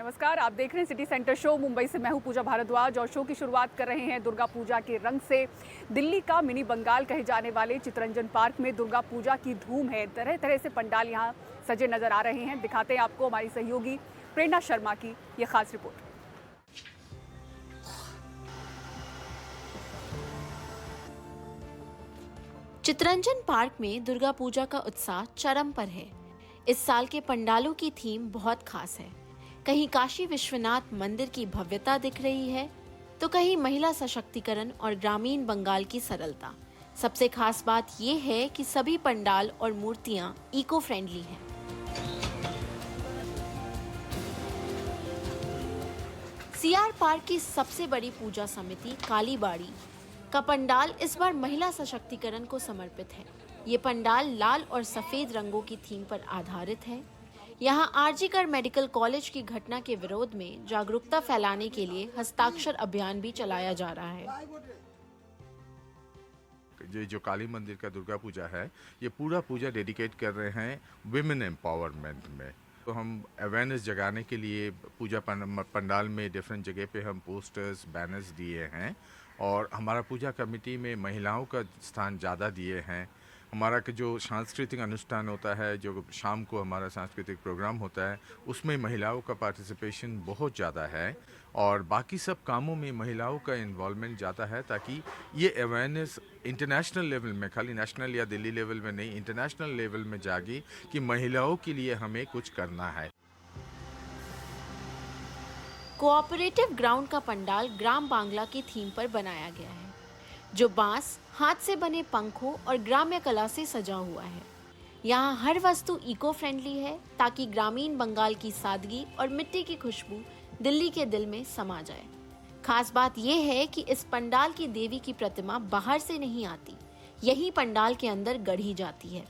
नमस्कार, आप देख रहे हैं सिटी सेंटर शो। मुंबई से मैं हूं पूजा भारद्वाज और शो की शुरुआत कर रहे हैं दुर्गा पूजा के रंग से। दिल्ली का मिनी बंगाल कहे जाने वाले चित्तरंजन पार्क में दुर्गा पूजा की धूम है। तरह तरह से पंडाल यहां सजे नजर आ रहे हैं। दिखाते हैं आपको हमारी सहयोगी प्रेरणा शर्मा की ये खास रिपोर्ट। चित्तरंजन पार्क में दुर्गा पूजा का उत्साह चरम पर है। इस साल के पंडालों की थीम बहुत खास है। कहीं काशी विश्वनाथ मंदिर की भव्यता दिख रही है, तो कहीं महिला सशक्तिकरण और ग्रामीण बंगाल की सरलता। सबसे खास बात यह है कि सभी पंडाल और मूर्तियां इको फ्रेंडली हैं। सीआर पार्क की सबसे बड़ी पूजा समिति कालीबाड़ी का पंडाल इस बार महिला सशक्तिकरण को समर्पित है। ये पंडाल लाल और सफेद रंगों की थीम पर आधारित है। यहाँ आरजी कर मेडिकल कॉलेज की घटना के विरोध में जागरूकता फैलाने के लिए हस्ताक्षर अभियान भी चलाया जा रहा है। ये जो काली मंदिर का दुर्गा पूजा है, ये पूरा पूजा डेडिकेट कर रहे हैं विमेन एम्पावरमेंट में। तो हम अवेयरनेस जगाने के लिए पूजा पंडाल में डिफरेंट जगह पे हम पोस्टर्स बैनर्स दिए हैं और हमारा पूजा कमेटी में महिलाओं का स्थान ज़्यादा दिए हैं। हमारा जो सांस्कृतिक अनुष्ठान होता है, जो शाम को हमारा सांस्कृतिक प्रोग्राम होता है, उसमें महिलाओं का पार्टिसिपेशन बहुत ज़्यादा है और बाकी सब कामों में महिलाओं का इन्वॉल्वमेंट ज़्यादा है, ताकि ये अवेयरनेस इंटरनेशनल लेवल में, खाली नेशनल या दिल्ली लेवल में नहीं, इंटरनेशनल लेवल में जागी कि महिलाओं के लिए हमें कुछ करना है। कोऑपरेटिव ग्राउंड का पंडाल ग्राम बांग्ला की थीम पर बनाया गया है, जो बांस, हाथ से बने पंखों और ग्राम्य कला से सजा हुआ है। यहाँ हर वस्तु इको फ्रेंडली है, ताकि ग्रामीण बंगाल की सादगी और मिट्टी की खुशबू दिल्ली के दिल में समा जाए। खास बात यह है कि इस पंडाल की देवी की प्रतिमा बाहर से नहीं आती, यही पंडाल के अंदर गढ़ी जाती है।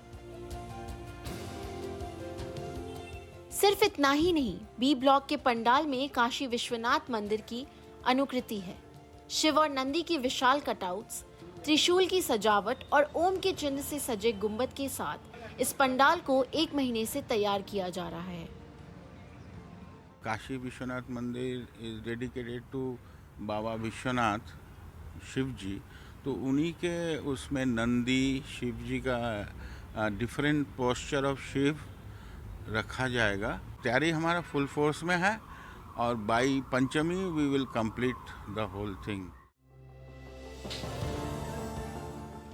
सिर्फ इतना ही नहीं, बी ब्लॉक के पंडाल में काशी विश्वनाथ मंदिर की अनुकृति है। शिव और नंदी की विशाल कटआउट्स, त्रिशूल की सजावट और ओम के चिन्ह से सजे गुंबद के साथ इस पंडाल को 1 महीने से तैयार किया जा रहा है। काशी विश्वनाथ मंदिर इज डेडिकेटेड टू बाबा विश्वनाथ शिव जी, तो उन्हीं के उसमें नंदी शिव जी का डिफरेंट पोस्चर ऑफ शिव रखा जाएगा। तैयारी हमारा फुल फोर्स में है और by Panchami we will complete the whole thing.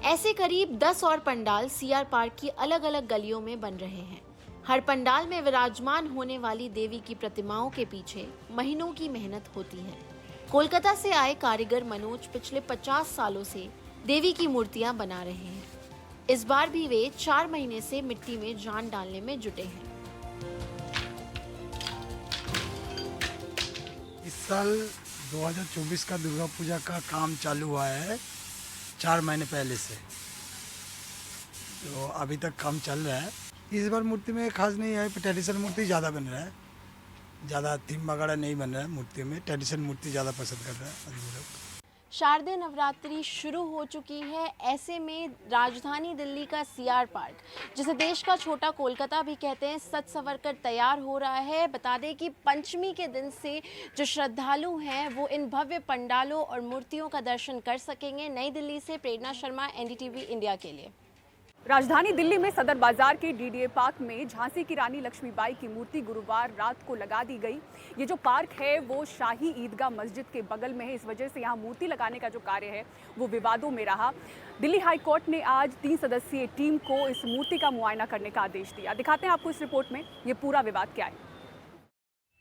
ऐसे करीब 10 और पंडाल सीआर पार्क की अलग अलग गलियों में बन रहे हैं। हर पंडाल में विराजमान होने वाली देवी की प्रतिमाओं के पीछे महीनों की मेहनत होती है। कोलकाता से आए कारीगर मनोज पिछले 50 सालों से देवी की मूर्तियां बना रहे हैं। इस बार भी वे 4 महीने से मिट्टी में जान डालने में जुटे हैं। इस साल 2024 का दुर्गा पूजा का काम चालू हुआ है 4 महीने पहले से, तो अभी तक काम चल रहा है। इस बार मूर्ति में खास नहीं है, ट्रेडिशनल मूर्ति ज़्यादा बन रहा है, ज़्यादा थीम वगैरह नहीं बन रहा है। मूर्ति में ट्रेडिशनल मूर्ति ज़्यादा पसंद कर रहा है आदमी लोग। शारदीय नवरात्रि शुरू हो चुकी है। ऐसे में राजधानी दिल्ली का सीआर पार्क, जिसे देश का छोटा कोलकाता भी कहते हैं, सज संवर कर तैयार हो रहा है। बता दें कि पंचमी के दिन से जो श्रद्धालु हैं वो इन भव्य पंडालों और मूर्तियों का दर्शन कर सकेंगे। नई दिल्ली से प्रेरणा शर्मा, एनडीटीवी इंडिया के लिए। राजधानी दिल्ली में सदर बाजार के डीडीए पार्क में झांसी की रानी लक्ष्मीबाई की मूर्ति गुरुवार रात को लगा दी गई। ये जो पार्क है वो शाही ईदगाह मस्जिद के बगल में है, इस वजह से यहाँ मूर्ति लगाने का जो कार्य है वो विवादों में रहा। दिल्ली हाई कोर्ट ने आज 3 सदस्यीय टीम को इस मूर्ति का मुआयना करने का आदेश दिया। दिखाते हैं आपको इस रिपोर्ट में ये पूरा विवाद क्या है।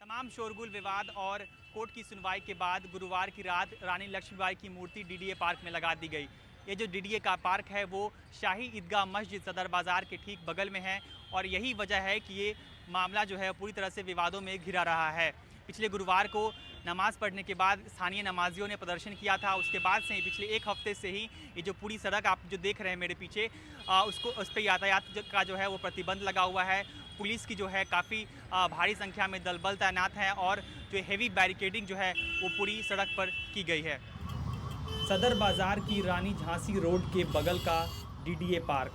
तमाम शोरगुल, विवाद और कोर्ट की सुनवाई के बाद गुरुवार की रात रानी लक्ष्मीबाई की मूर्ति डीडीए पार्क में लगा दी गई। ये जो डीडीए का पार्क है वो शाही ईदगाह मस्जिद सदर बाज़ार के ठीक बगल में है और यही वजह है कि ये मामला जो है पूरी तरह से विवादों में घिरा रहा है। पिछले गुरुवार को नमाज़ पढ़ने के बाद स्थानीय नमाजियों ने प्रदर्शन किया था। उसके बाद से ही पिछले 1 हफ्ते से ही ये जो पूरी सड़क आप जो देख रहे हैं मेरे पीछे, उस पर यातायात का जो है वो प्रतिबंध लगा हुआ है। पुलिस की जो है काफ़ी भारी संख्या में दलबल तैनात हैं और जो हेवी बैरिकेडिंग जो है वो पूरी सड़क पर की गई है। सदर बाज़ार की रानी झांसी रोड के बगल का डीडीए पार्क,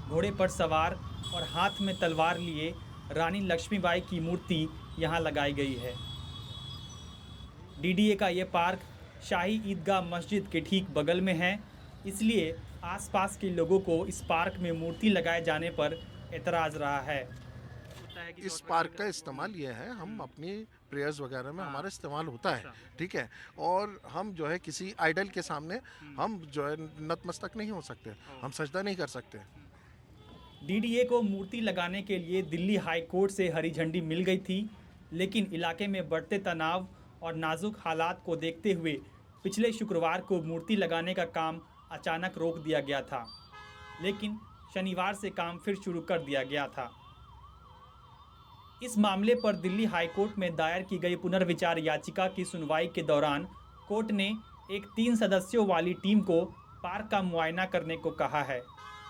घोड़े पर सवार और हाथ में तलवार लिए रानी लक्ष्मीबाई की मूर्ति यहाँ लगाई गई है। डीडीए का ये पार्क शाही ईदगाह मस्जिद के ठीक बगल में है, इसलिए आसपास के लोगों को इस पार्क में मूर्ति लगाए जाने पर एतराज़ रहा है। इस पार्क का इस्तेमाल ये है, हम अपनी प्रेयर्स वगैरह में हमारा इस्तेमाल होता है, ठीक है। और हम जो है किसी आइडल के सामने हम जो है नतमस्तक नहीं हो सकते, हम सजदा नहीं कर सकते। डीडीए को मूर्ति लगाने के लिए दिल्ली हाई कोर्ट से हरी झंडी मिल गई थी, लेकिन इलाके में बढ़ते तनाव और नाजुक हालात को देखते हुए पिछले शुक्रवार को मूर्ति लगाने का काम अचानक रोक दिया गया था, लेकिन शनिवार से काम फिर शुरू कर दिया गया था। इस मामले पर दिल्ली हाई कोर्ट में दायर की गई पुनर्विचार याचिका की सुनवाई के दौरान कोर्ट ने एक 3 सदस्यों वाली टीम को पार्क का मुआयना करने को कहा है।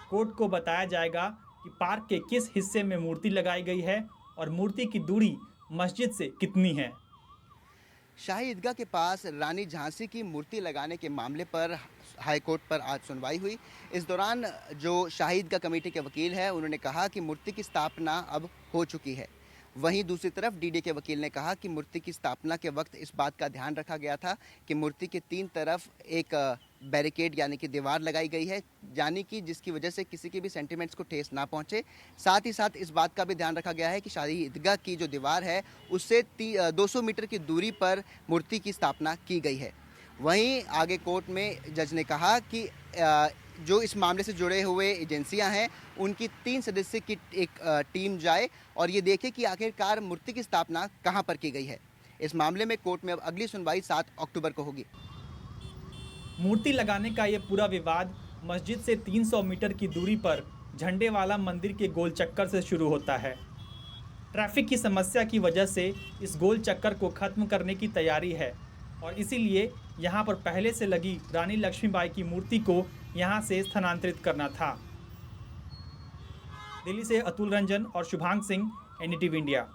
कोर्ट को बताया जाएगा कि पार्क के किस हिस्से में मूर्ति लगाई गई है और मूर्ति की दूरी मस्जिद से कितनी है। शाही ईदगाह के पास रानी झांसी की मूर्ति लगाने के मामले पर हाई कोर्ट पर आज सुनवाई हुई। इस दौरान जो शाही ईदगाह कमेटी के वकील हैं, उन्होंने कहा कि मूर्ति की स्थापना अब हो चुकी है। वहीं दूसरी तरफ डीडीए के वकील ने कहा कि मूर्ति की स्थापना के वक्त इस बात का ध्यान रखा गया था कि मूर्ति के 3 तरफ एक बैरिकेड यानी कि दीवार लगाई गई है, यानी कि जिसकी वजह से किसी के भी सेंटिमेंट्स को ठेस ना पहुंचे। साथ ही साथ इस बात का भी ध्यान रखा गया है कि शाही ईदगाह की जो दीवार है उससे 200 मीटर की दूरी पर मूर्ति की स्थापना की गई है। वहीं आगे कोर्ट में जज ने कहा कि जो इस मामले से जुड़े हुए एजेंसियां हैं उनकी 3 सदस्य की एक टीम जाए और ये देखे कि आखिरकार मूर्ति की स्थापना कहां पर की गई है। इस मामले में कोर्ट में अब अगली सुनवाई 7 अक्टूबर को होगी। मूर्ति लगाने का ये पूरा विवाद मस्जिद से 300 मीटर की दूरी पर झंडे वाला मंदिर के गोल चक्कर से शुरू होता है। ट्रैफिक की समस्या की वजह से इस गोल चक्कर को खत्म करने की तैयारी है और इसीलिए यहाँ पर पहले से लगी रानी लक्ष्मीबाई की मूर्ति को यहाँ से स्थानांतरित करना था। दिल्ली से अतुल रंजन और शुभांग सिंह, एनडीटीवी इंडिया।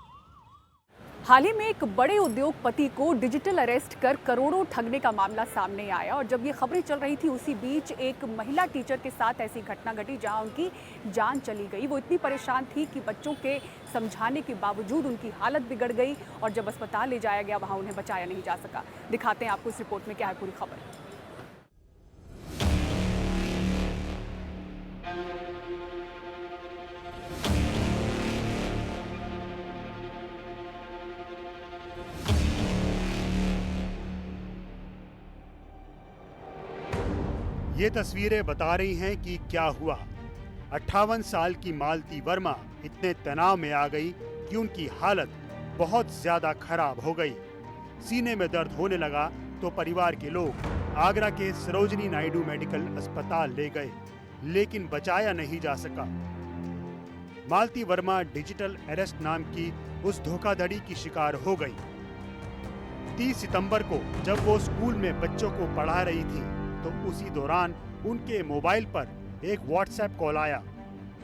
हाल ही में एक बड़े उद्योगपति को डिजिटल अरेस्ट कर करोड़ों ठगने का मामला सामने आया और जब ये खबरें चल रही थी उसी बीच एक महिला टीचर के साथ ऐसी घटना घटी जहां उनकी जान चली गई। वो इतनी परेशान थी कि बच्चों के समझाने के बावजूद उनकी हालत बिगड़ गई और जब अस्पताल ले जाया गया वहां उन्हें बचाया नहीं जा सका। दिखाते हैं आपको इस रिपोर्ट में क्या है पूरी खबर। ये तस्वीरें बता रही हैं कि क्या हुआ। 58 साल की मालती वर्मा इतने तनाव में आ गई कि उनकी हालत बहुत ज्यादा खराब हो गई। सीने में दर्द होने लगा तो परिवार के लोग आगरा के सरोजनी नायडू मेडिकल अस्पताल ले गए, लेकिन बचाया नहीं जा सका। मालती वर्मा डिजिटल अरेस्ट नाम की उस धोखाधड़ी की शिकार हो गई। 30 सितंबर को जब वो स्कूल में बच्चों को पढ़ा रही थी तो उसी दौरान उनके मोबाइल पर एक व्हाट्सएप कॉल आया।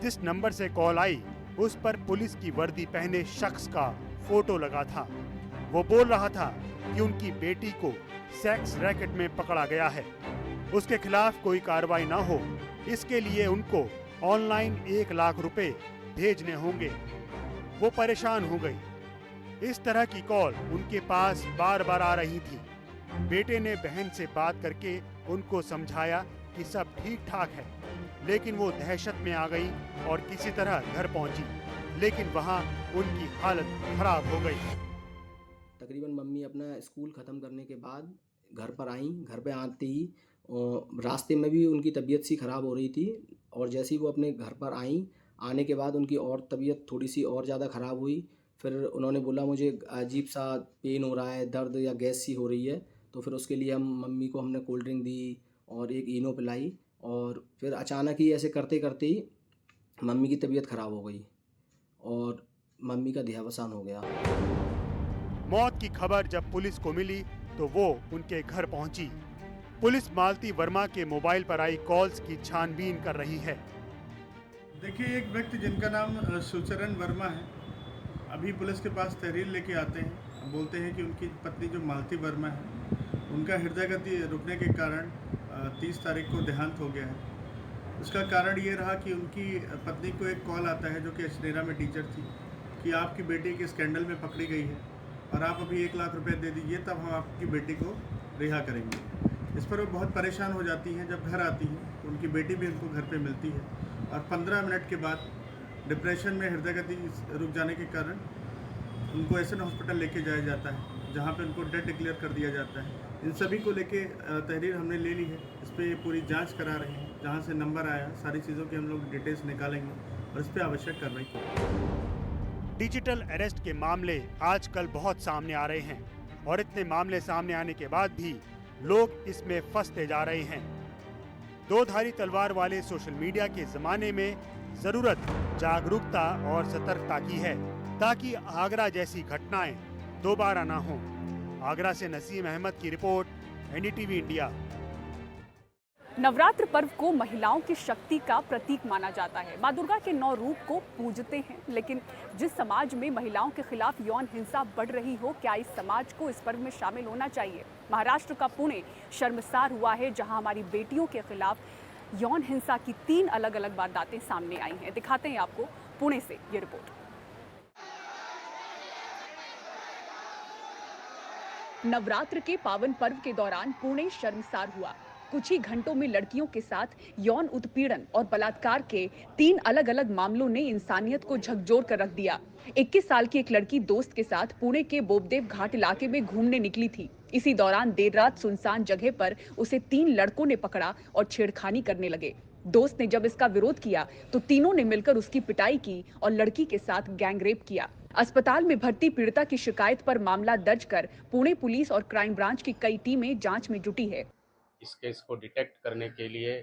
जिस नंबर से कॉल आई उस पर पुलिस की वर्दी पहने शख्स का फोटो लगा था। वो बोल रहा था कि उनकी बेटी को सेक्स रैकेट में पकड़ा गया है, उसके खिलाफ कोई कार्रवाई न हो इसके लिए उनको ऑनलाइन 1 लाख रुपए भेजने होंगे। वो परेशान हो गई। इस तरह की कॉल उनके पास बार बार आ रही थी। बेटे ने बहन से बात करके उनको समझाया कि सब ठीक ठाक है, लेकिन वो दहशत में आ गई और किसी तरह घर पहुंची, लेकिन वहां उनकी हालत खराब हो गई। तकरीबन मम्मी अपना स्कूल ख़त्म करने के बाद घर पर आई। घर पे आते ही रास्ते में भी उनकी तबीयत सी ख़राब हो रही थी और जैसे ही वो अपने घर पर आई, आने के बाद उनकी और तबीयत थोड़ी सी और ज़्यादा ख़राब हुई। फिर उन्होंने बोला मुझे अजीब सा पेन हो रहा है, दर्द या गैस सी हो रही है। तो फिर उसके लिए मम्मी को हमने कोल्ड ड्रिंक दी और एक इनो पिलाई और फिर अचानक ही ऐसे करते करते ही मम्मी की तबीयत ख़राब हो गई और मम्मी का देहावसान हो गया। मौत की खबर जब पुलिस को मिली तो वो उनके घर पहुंची। पुलिस मालती वर्मा के मोबाइल पर आई कॉल्स की छानबीन कर रही है। देखिए, एक व्यक्ति जिनका नाम सुचरण वर्मा है, अभी पुलिस के पास तहरीर लेके आते हैं। बोलते हैं कि उनकी पत्नी जो मालती वर्मा है, उनका हृदय गति रुकने के कारण 30 तारीख को देहांत हो गया है। उसका कारण ये रहा कि उनकी पत्नी को एक कॉल आता है जो कि अछनेरा में टीचर थी कि आपकी बेटी के स्कैंडल में पकड़ी गई है और आप अभी 1 लाख रुपए दे दीजिए, तब हम आपकी बेटी को रिहा करेंगे। इस पर वो बहुत परेशान हो जाती हैं। जब घर आती हैं तो उनकी बेटी भी उनको घर पे मिलती है और 15 मिनट के बाद डिप्रेशन में हृदय गति रुक जाने के कारण उनको एसएन हॉस्पिटल लेके जाया जाता है, जहाँ पे उनको डेड डिक्लेयर कर दिया जाता है। इन सभी को लेके तहरीर हमने ले ली है। इस पर पूरी जांच करा रहे हैं, जहाँ से नंबर आया सारी चीज़ों की हम लोग डिटेल्स निकालेंगे और इस पर आवश्यक कार्रवाई करेंगे। डिजिटल अरेस्ट के मामले आजकल बहुत सामने आ रहे हैं और इतने मामले सामने आने के बाद भी लोग इसमें फंसते जा रहे हैं। दो धारी तलवार वाले सोशल मीडिया के जमाने में जरूरत जागरूकता और सतर्कता की है, ताकि आगरा जैसी घटनाएं दोबारा ना हों। आगरा से नसीम अहमद की रिपोर्ट, एनडीटीवी इंडिया। नवरात्र पर्व को महिलाओं की शक्ति का प्रतीक माना जाता है। मां दुर्गा के 9 रूप को पूजते हैं, लेकिन जिस समाज में महिलाओं के खिलाफ यौन हिंसा बढ़ रही हो, क्या इस समाज को इस पर्व में शामिल होना चाहिए? महाराष्ट्र का पुणे शर्मसार हुआ है, जहां हमारी बेटियों के खिलाफ यौन हिंसा की 3 अलग अलग वारदातें सामने आई हैं। दिखाते हैं आपको पुणे से ये रिपोर्ट। नवरात्र के पावन पर्व के दौरान पुणे शर्मसार हुआ। कुछ ही घंटों में लड़कियों के साथ यौन उत्पीड़न और बलात्कार के 3 अलग अलग मामलों ने इंसानियत को झकझोर कर रख दिया। 21 साल की एक लड़की दोस्त के साथ पुणे के बोबदेव घाट इलाके में घूमने निकली थी। इसी दौरान देर रात सुनसान जगह पर उसे 3 लड़कों ने पकड़ा और छेड़खानी करने लगे। दोस्त ने जब इसका विरोध किया तो तीनों ने मिलकर उसकी पिटाई की और लड़की के साथ गैंगरेप किया। अस्पताल में भर्ती पीड़िता की शिकायत पर मामला दर्ज कर पुणे पुलिस और क्राइम ब्रांच की कई टीमें जांच में जुटी है। इस केस को डिटेक्ट करने के लिए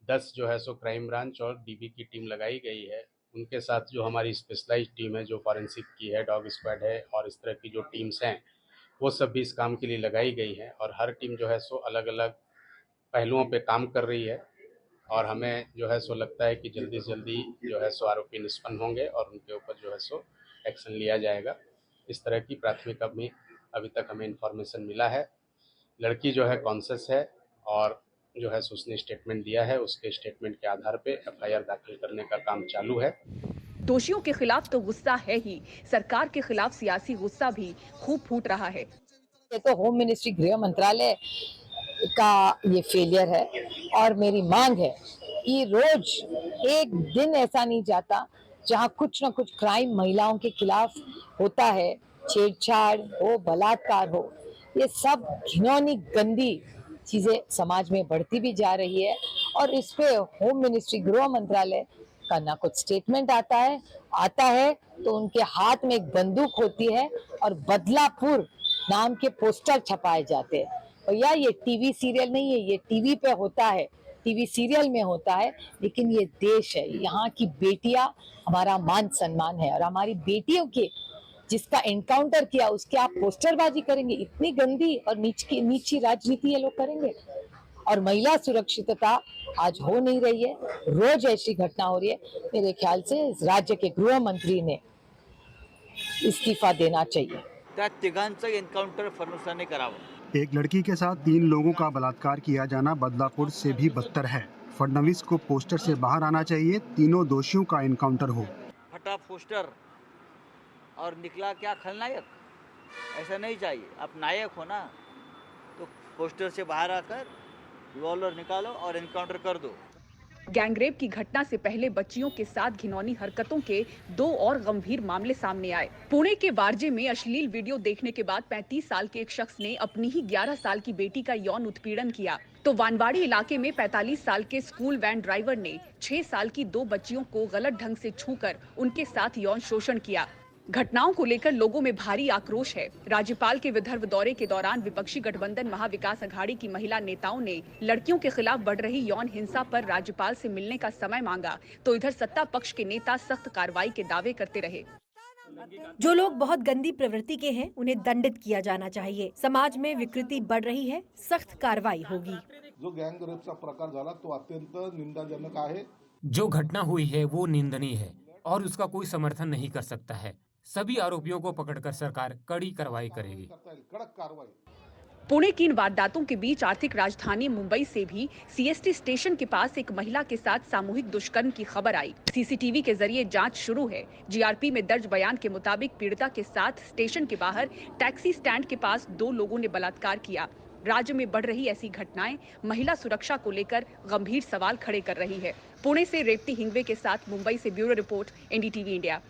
10 जो है सो क्राइम ब्रांच और डीबी की टीम लगाई गई है। उनके साथ जो हमारी स्पेशलाइज्ड टीम है, जो फॉरेंसिक की है, डॉग स्क्वाड है और इस तरह की जो टीम्स हैं, वो सब भी इस काम के लिए लगाई गई है और हर टीम जो है सो अलग अलग पहलुओं पे काम कर रही है और हमें जो है सो लगता है कि जल्दी से जल्दी जो है सो आरोपी निष्पन्न होंगे और उनके ऊपर जो है सो एक्शन लिया जाएगा। इस तरह की प्राथमिक अभी तक हमें इन्फॉर्मेशन मिला है। लड़की जो है कॉन्शियस है और जो है उसने स्टेटमेंट दिया है। उसके स्टेटमेंट के आधार पे एफआईआर दाखिल करने का काम चालू है। दोषियों के खिलाफ तो गुस्सा है ही, सरकार के खिलाफ सियासी गुस्सा भी खूब फूट रहा है। ये तो होम मिनिस्ट्री, गृह मंत्रालय का ये फेलियर है और मेरी मांग है कि रोज एक दिन ऐसा नहीं जाता जहां कुछ न कुछ क्राइम महिलाओं के खिलाफ होता है, छेड़छाड़ हो, बलात्कार हो। ये सब घिनौनी गंदी चीजें समाज में बढ़ती भी जा रही है और इस पे होम मिनिस्ट्री, गृह मंत्रालय का ना कुछ स्टेटमेंट आता है तो उनके हाथ में एक बंदूक होती है और बदलापुर नाम के पोस्टर छपाए जाते हैं। भैया ये टीवी सीरियल नहीं है, ये टीवी पे होता है, टीवी सीरियल में होता है, लेकिन ये देश है, यहाँ की बेटियां हमारा मान सम्मान है और हमारी बेटियों के जिसका एनकाउंटर किया उसके आप पोस्टरबाजी करेंगे? इतनी गंदी और नीची राजनीति ये लोग करेंगे। और महिला सुरक्षितता आज हो नहीं रही है, रोज ऐसी घटना हो रही है। मेरे ख्याल से इस राज्य के गृह मंत्री ने इस्तीफा देना चाहिए। त्या तिघांचं एन्काउंटर फडणवीसांनी करावं। एक लड़की के साथ 3 लोगों का बलात्कार किया जाना बदलापुर से भी बदतर है। फडणवीस को पोस्टर से बाहर आना चाहिए, तीनों दोषियों का एनकाउंटर हो। फटा पोस्टर और निकला क्या खलनायक? ऐसा नहीं चाहिए। आप नायक हो ना, तो पोस्टर से बाहर आकर रिवॉल्वर निकालो और एनकाउंटर कर दो। गैंगरेप की घटना से पहले बच्चियों के साथ घिनौनी हरकतों के 2 और गंभीर मामले सामने आए। पुणे के वारजे में अश्लील वीडियो देखने के बाद 35 साल के एक शख्स ने अपनी ही 11 साल की बेटी का यौन उत्पीड़न किया। तो वानवाड़ी इलाके में 45 साल के स्कूल वैन ड्राइवर ने 6 साल की 2 बच्चियों को गलत ढंग से छूकर उनके साथ यौन शोषण किया। घटनाओं को लेकर लोगों में भारी आक्रोश है। राज्यपाल के विदर्भ दौरे के दौरान विपक्षी गठबंधन महाविकास अघाड़ी की महिला नेताओं ने लड़कियों के खिलाफ बढ़ रही यौन हिंसा पर राज्यपाल से मिलने का समय मांगा, तो इधर सत्ता पक्ष के नेता सख्त कार्रवाई के दावे करते रहे। जो लोग बहुत गंदी प्रवृत्ति के हैं उन्हें दंडित किया जाना चाहिए। समाज में विकृति बढ़ रही है, सख्त कार्रवाई होगी। जो गैंग रेपचा प्रकार झाला तो अत्यंत निंदाजनक आहे। जो घटना हुई है वो निंदनीय है और उसका कोई समर्थन नहीं कर सकता है। सभी आरोपियों को पकड़कर सरकार कड़ी कार्रवाई करेगी। पुणे की इन वारदातों के बीच आर्थिक राजधानी मुंबई से भी सीएसटी स्टेशन के पास एक महिला के साथ सामूहिक दुष्कर्म की खबर आई। सीसीटीवी के जरिए जांच शुरू है। जीआरपी में दर्ज बयान के मुताबिक पीड़िता के साथ स्टेशन के बाहर टैक्सी स्टैंड के पास 2 लोगों ने बलात्कार किया। राज्य में बढ़ रही ऐसी घटनाएं महिला सुरक्षा को लेकर गंभीर सवाल खड़े कर रही है। पुणे से रेवती हिंगवे के साथ मुंबई से ब्यूरो रिपोर्ट, एनडीटीवी इंडिया।